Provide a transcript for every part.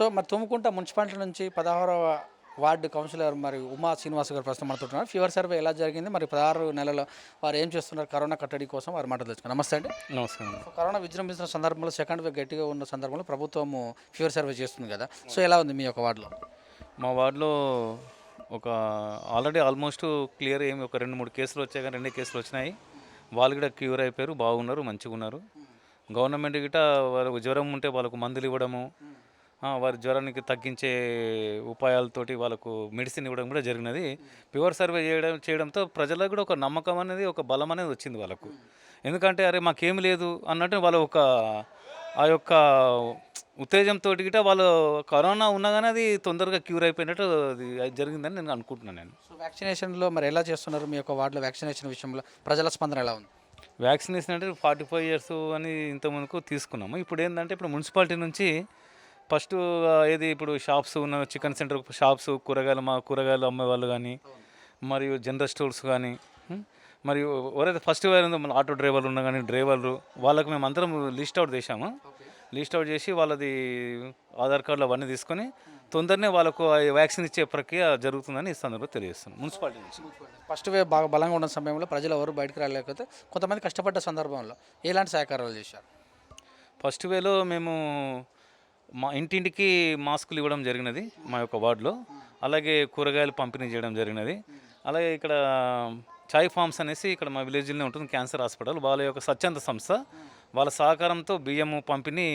So మరి Tummukunta municipality నుంచి 16వ ward councillor మరి ఉమా శ్రీనివాస్ గారు ప్రస్తుతం మనతోటున్నారు. ఫీవర్ సర్వే ఎలా జరిగింది, మరి 16 నెలల్లో వారు ఏం చేస్తున్నారు కరోనా కట్టడి కోసం వారి మాటలు తెలుసుకున్నారు. నమస్తే అండి. నమస్కారం. సో కరోనా విజృంభిస్తున్న సందర్భంలో సెకండ్ వేవ్ గట్టిగా ఉన్న సందర్భంలో ప్రభుత్వము ఫీవర్ సర్వే చేస్తుంది కదా, సో ఎలా ఉంది మీ యొక్క వార్డులో? మా వార్డులో ఒక ఆల్రెడీ ఆల్మోస్ట్ క్లియర్ ఏమి ఒక 2-3 కేసులు వచ్చాయి, కానీ 2 కేసులు వచ్చినాయి. వాళ్ళు కూడా క్యూర్ అయిపోయారు, బాగున్నారు, మంచిగా ఉన్నారు. గవర్నమెంట్ గిట వాళ్ళకు జ్వరం ఉంటే వాళ్ళకు మందులు ఇవ్వడము, వారి జ్వరానికి తగ్గించే ఉపాయాలతోటి వాళ్ళకు మెడిసిన్ ఇవ్వడం కూడా జరిగినది. ఫీవర్ సర్వే చేయడంతో ప్రజలకు కూడా ఒక నమ్మకం అనేది, ఒక బలం అనేది వచ్చింది వాళ్ళకు. ఎందుకంటే అరే మాకేమి లేదు అన్నట్టు వాళ్ళ ఒక ఆ యొక్క ఉత్తేజంతో గిట వాళ్ళు కరోనా ఉన్నా కానీ అది తొందరగా క్యూర్ అయిపోయినట్టు అది జరిగిందని నేను అనుకుంటున్నాను. నేను సో వ్యాక్సినేషన్లో మరి ఎలా చేస్తున్నారు మీ యొక్క వార్డులో? వ్యాక్సినేషన్ విషయంలో ప్రజల స్పందన ఎలా ఉంది? వ్యాక్సినేషన్ అంటే 45 ఇయర్స్ అని ఇంతకుముందుకు తీసుకున్నాము. ఇప్పుడు ఏంటంటే ఇప్పుడు మున్సిపాలిటీ నుంచి ఫస్ట్ ఏది ఇప్పుడు షాప్స్ ఉన్న చికెన్ సెంటర్ షాప్స్, కూరగాయలు అమ్మేవాళ్ళు కానీ, మరియు జనరల్ స్టోర్స్ కానీ, మరియు ఎవరైతే ఫస్ట్ మన ఆటో డ్రైవర్లు ఉన్నా కానీ డ్రైవర్లు వాళ్ళకి మేము అందరం లిస్ట్ అవుట్ చేసాము. లిస్ట్ అవుట్ చేసి వాళ్ళది ఆధార్ కార్డులు అవన్నీ తీసుకొని తొందరనే వాళ్ళకు వ్యాక్సిన్ ఇచ్చే ప్రక్రియ జరుగుతుందని ఈ సందర్భంగా తెలియజేస్తున్నాం. మున్సిపాలిటీ నుంచి ఫస్ట్ వేవ్ బాగా బలంగా ఉన్న సమయంలో ప్రజలు ఎవరు బయటకు రాలేకపోతే కొంతమంది కష్టపడ్డ సందర్భంలో ఎలాంటి సహకారాలు చేశారు? ఫస్ట్ వేలో మేము మా ఇంటింటికి మాస్కులు ఇవ్వడం జరిగినది మా యొక్క వార్డులో. అలాగే కూరగాయలు పంపిణీ చేయడం జరిగినది. అలాగే ఇక్కడ చాయ్ ఫార్మ్స్ అనేసి ఇక్కడ మా విలేజ్లోనే ఉంటుంది క్యాన్సర్ హాస్పిటల్, వాళ్ళ యొక్క స్వచ్ఛంద సంస్థ, వాళ్ళ సహకారంతో బియ్యము పంపిణీ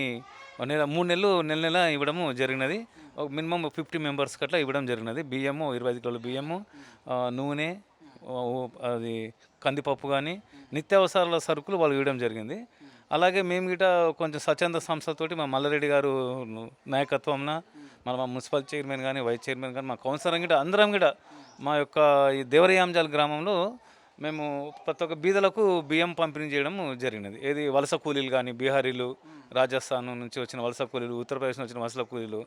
3 నెలలు నెల ఇవ్వడము జరిగినది. మినిమం 50 మెంబర్స్కి అట్లా ఇవ్వడం జరిగినది. బియ్యము 25 కిలోల బియ్యము, నూనె, అది కందిపప్పు కానీ నిత్యావసరాల సరుకులు వాళ్ళు ఇవ్వడం జరిగింది. అలాగే మేము గిట కొంచెం స్వచ్ఛంద సంస్థతోటి మా మల్లారెడ్డి గారు నాయకత్వంన మా మున్సిపల్ చైర్మన్ కానీ, వైస్ చైర్మన్ కానీ, మా కౌన్సిలర్ గిట అందరం గిట మా యొక్క ఈ దేవరయాంజాల్ గ్రామంలో మేము ప్రతి ఒక్క బీదలకు బియ్యం పంపిణీ చేయడం జరిగినది. ఏది వలస కూలీలు కానీ, బీహారీలు, రాజస్థాన్ నుంచి వచ్చిన వలస కూలీలు, ఉత్తరప్రదేశ్ నుంచి వచ్చిన వలస కూలీలు,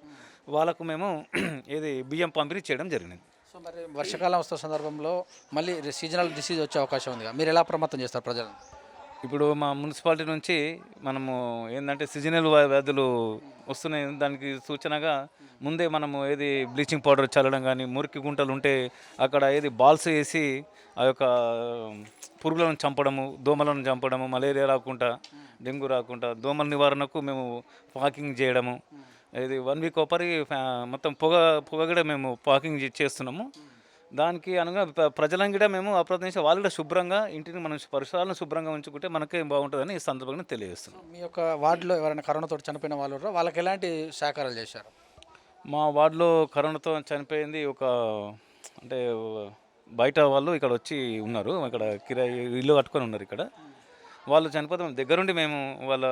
వాళ్ళకు మేము ఏది బియ్యం పంపిణీ చేయడం జరిగినది. సో మరి వర్షాకాలం వస్తున్న సందర్భంలో మళ్ళీ సీజనల్ డిసీజ్ వచ్చే అవకాశం ఉంది, మీరు ఎలా అప్రమత్తం చేస్తారు ప్రజలను? ఇప్పుడు మా మున్సిపాలిటీ నుంచి మనము ఏంటంటే సీజనల్ వ్యాధులు వస్తున్నాయి, దానికి సూచనగా ముందే మనము ఏది బ్లీచింగ్ పౌడర్ చల్లడం కానీ, మురికి గుంటలు ఉంటే అక్కడ ఏది బాల్స్ వేసి ఆ యొక్క పురుగులను చంపడము, దోమలను చంపడము, మలేరియా రాకుండా, డెంగ్యూ రాకుండా దోమల నివారణకు మేము పాకింగ్ చేయడము, ఇది 1 వీక్ ఒకరి మొత్తం పొగ కూడా మేము పాకింగ్ చేస్తున్నాము. దానికి అనుగుణంగా ప్రజలను కూడా మేము అప్రయత్నించి వాళ్ళు కూడా శుభ్రంగా ఇంటిని మనం పరిసరాలను శుభ్రంగా ఉంచుకుంటే మనకే బాగుంటుందని ఈ సందర్భంగా తెలియజేస్తున్నాం. మీ యొక్క వార్డులో ఎవరైనా కరోనాతో చనిపోయిన వాళ్ళు ఉన్నారో వాళ్ళకి ఎలాంటి సహకారాలు చేశారు? మా వార్డులో కరోనాతో చనిపోయింది ఒక అంటే బయట వాళ్ళు ఇక్కడ వచ్చి ఉన్నారు, ఇక్కడ కిరాయి ఇల్లు కట్టుకొని ఉన్నారు. ఇక్కడ వాళ్ళు చనిపోతే దగ్గరుండి మేము వాళ్ళ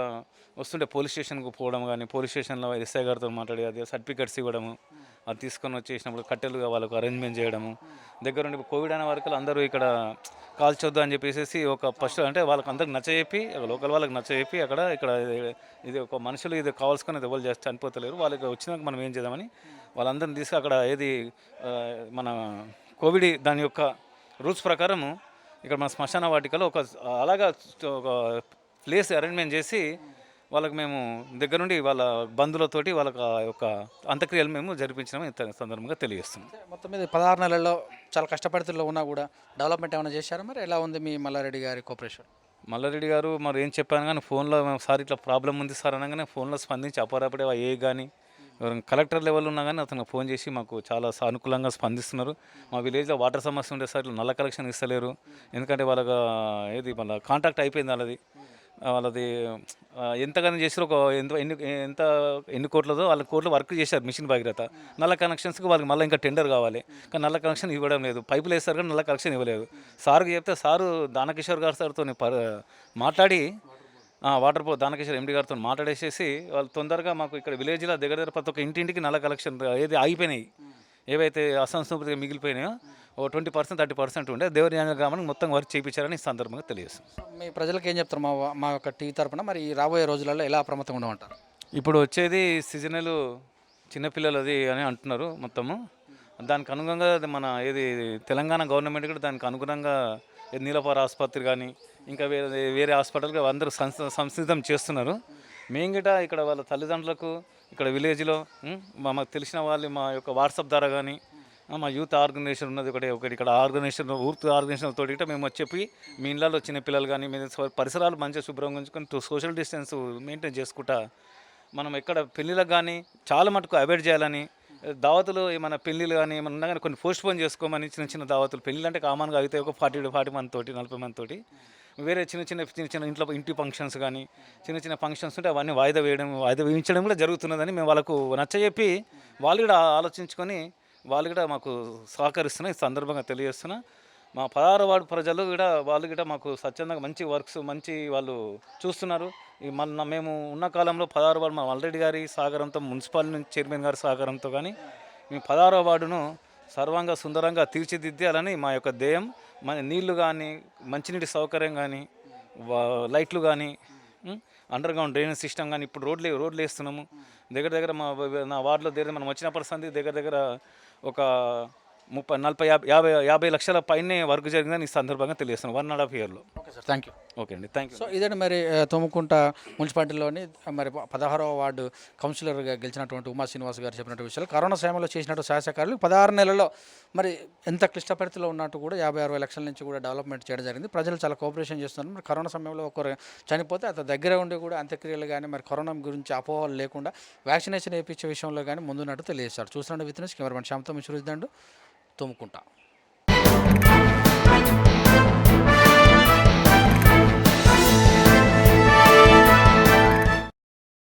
వస్తుంటే పోలీస్ స్టేషన్కు పోవడం కానీ, పోలీస్ స్టేషన్లో ఎస్ఐ గారితో మాట్లాడి అది సర్టిఫికెట్స్ ఇవ్వడము, అది తీసుకొని వచ్చేసినప్పుడు కట్టెలు వాళ్ళకు అరేంజ్మెంట్ చేయడము, దగ్గరుండి కోవిడ్ అనే వరకు అందరూ ఇక్కడ కాల్చొద్దు అని చెప్పేసి ఒక ఫస్ట్ అంటే వాళ్ళకి అందరికి నచ్చజెప్పి, లోకల్ వాళ్ళకి నచ్చజెప్పి ఇక్కడ ఇది ఒక మనుషులు ఇది కావాల్సుకొని ఎవరు చేస్తే చనిపోతలేరు, వాళ్ళకి వచ్చినాక మనం ఏం చేద్దామని వాళ్ళందరిని తీసుకు అక్కడ ఏది మన కోవిడ్ దాని యొక్క రూల్స్ ప్రకారము ఇక్కడ మన శ్మశాన వాటికలో అలాగా ఒక ప్లేస్ అరేంజ్మెంట్ చేసి వాళ్ళకి మేము దగ్గరుండి వాళ్ళ బంధువులతోటి వాళ్ళకి యొక్క అంత్యక్రియలు మేము జరిపించినాము. ఇంత సందర్భంగా తెలియజేస్తున్నాం. మొత్తం మీద 16 నెలల్లో చాలా కష్టపడుతుల్లో ఉన్నా కూడా డెవలప్మెంట్ ఏమైనా చేశారా? మరి ఎలా ఉంది మీ మల్లారెడ్డి గారి కోఆపరేషన్? మల్లారెడ్డి గారు మరి ఏం చెప్పాను కానీ ఫోన్లో సార్ ఇట్లా ప్రాబ్లం ఉంది సార్ అనగానే ఫోన్లో స్పందించి అపరాపడే ఏ కానీ కలెక్టర్ లెవెల్ ఉన్నా కానీ అతను ఫోన్ చేసి మాకు చాలా సానుకూలంగా స్పందిస్తున్నారు. మా విలేజ్లో వాటర్ సమస్య ఉండే సార్ నల్ల కలెక్షన్ ఇస్తలేరు, ఎందుకంటే వాళ్ళకి ఏది వాళ్ళ కాంట్రాక్ట్ అయిపోయింది వాళ్ళది ఎంతగానో చేసారు, ఎన్ని కోట్లదో వాళ్ళ కోట్లు వర్క్ చేశారు మిషన్ భగీరథ. నల్ల కనెక్షన్స్కి వాళ్ళకి మళ్ళీ ఇంకా టెండర్ కావాలి, కానీ నల్ల కనెక్షన్ ఇవ్వడం లేదు. పైపులు వేస్తారు కానీ నల్ల కనెక్షన్ ఇవ్వలేదు. సార్కి చెప్తే సారు దానకిషోర్ గారు సార్తో మాట్లాడి దానకిషోర్ ఎండి గారితో మాట్లాడేసేసి వాళ్ళు తొందరగా మాకు ఇక్కడ విలేజ్లో దగ్గర ప్రతి ఒక్క ఇంటింటికి నల్ల కలెక్షన్ ఏది ఆగిపోయినాయి, ఏవైతే అసంస్కృతిగా మిగిలిపోయినాయో 20% 30% ఉండే దేవరయాంజ గ్రామానికి మొత్తం వర్క్ చేయించారని ఈ సందర్భంగా తెలియజేస్తుంది. మీ ప్రజలకు ఏం చెప్తారు మా యొక్క టీవీ తరపున? మరి రాబోయే రోజులలో ఎలా అప్రమత్తంగా ఉండమంటారు? ఇప్పుడు వచ్చేది సీజనల్ చిన్నపిల్లలు అది అని అంటున్నారు మొత్తము. దానికి అనుగుణంగా మన ఏది తెలంగాణ గవర్నమెంట్ కూడా దానికి అనుగుణంగా నీలపార ఆసుపత్రి కానీ ఇంకా వేరే హాస్పిటల్గా అందరూ సంసిద్ధం చేస్తున్నారు. మేము గిట ఇక్కడ వాళ్ళ తల్లిదండ్రులకు ఇక్కడ విలేజ్లో మాకు తెలిసిన వాళ్ళు మా యొక్క వాట్సాప్ ద్వారా కానీ మా యూత్ ఆర్గనైజేషన్ ఉన్నది ఒకటి ఇక్కడ ఆర్గనైజేషన్ యూత్ ఆర్గనైజేషన్ తోటి గిట్ట మేము వచ్చి చెప్పి మీ ఇళ్ళలో చిన్న పిల్లలు కానీ మీ పరిసరాలు మంచిగా శుభ్రంగా ఉంచుకొని సోషల్ డిస్టెన్స్ మెయింటైన్ చేసుకుంటా మనం ఎక్కడ పెళ్ళిళ్ళకి కానీ చాలా మటుకు అవాయిడ్ చేయాలని దావతులు ఏమైనా పెళ్ళిళ్ళు కానీ ఏమైనా ఉన్నా కానీ కొన్ని పోస్ట్ పోన్ చేసుకోమని చిన్న చిన్న దావతులు పెళ్ళిళ్ళు అంటే కామన్గా అయితే ఒక 40 మంది తోటి 40 మంది తోటి వేరే చిన్న ఇంట్లో ఇంటి ఫంక్షన్స్ కానీ చిన్న ఫంక్షన్స్ ఉంటే అవన్నీ వాయిదా వేయించడం కూడా జరుగుతున్నదని మేము వాళ్ళకు నచ్చజెప్పి వాళ్ళు కూడా ఆలోచించుకొని వాళ్ళు కూడా మాకు సహకరిస్తున్నా ఈ సందర్భంగా తెలియజేస్తున్నా మా 16వ వార్డు ప్రజలు కూడా వాళ్ళు కూడా మాకు స్వచ్ఛందంగా మంచి వర్క్స్ మంచి వాళ్ళు చూస్తున్నారు మేము ఉన్న కాలంలో 16వ వార్డు మా ఆల్రెడీ గారి సహకారంతో మున్సిపాలిటీ నుంచి చైర్మన్ గారి సహకారంతో కానీ మేము 16వ వార్డును సర్వంగా సుందరంగా తీర్చిదిద్దాలని మా యొక్క ధ్యేయం. మన నీళ్లు కానీ మంచినీటి సౌకర్యం కానీ లైట్లు కానీ అండర్ గ్రౌండ్ డ్రైనేజ్ సిస్టమ్ కానీ ఇప్పుడు రోడ్లు వేస్తున్నాము. దగ్గర నా వార్డులో మనం వచ్చినప్పటి సంది దగ్గర ఒక 30-40-50 లక్షల పైనే వర్క్ జరిగిందని ఈ సందర్భంగా తెలియజేస్తున్నాను 1.5 yearలో. Okay sir, thank you. Okay అండి, థ్యాంక్ యూ. సో ఇదే మరి తుమ్మకుంట మున్సిపాలిటీలోని మరి 16వ వార్డు కౌన్సిలర్గా గెలిచినటువంటి ఉమా శ్రీనివాస్ గారు చెప్పినట్టు విషయాలు కరోనా సమయంలో చేసినట్టు సహాయకారులు 16 నెలల్లో మరి ఎంత క్లిష్ట పరిస్థితిలో ఉన్నట్టు కూడా 50-60 లక్షల నుంచి కూడా డెవలప్మెంట్ చేయడం జరిగింది. ప్రజలు చాలా కోఆపరేషన్ చేస్తున్నారు. మరి కరోనా సమయంలో ఒకరు చనిపోతే అతని దగ్గర ఉండి కూడా అంత్యక్రియలు కానీ మరి కరోనా గురించి అపోహలు లేకుండా వ్యాక్సినేషన్ వేయించే విషయంలో కానీ ముందున్నట్టు తెలియజేస్తారు. చూస్తున్నాడు విత్ న్యూస్ కెమెరామెన్ శ్యామ్తో మిశ్రుదండు తుమ్మకుంట.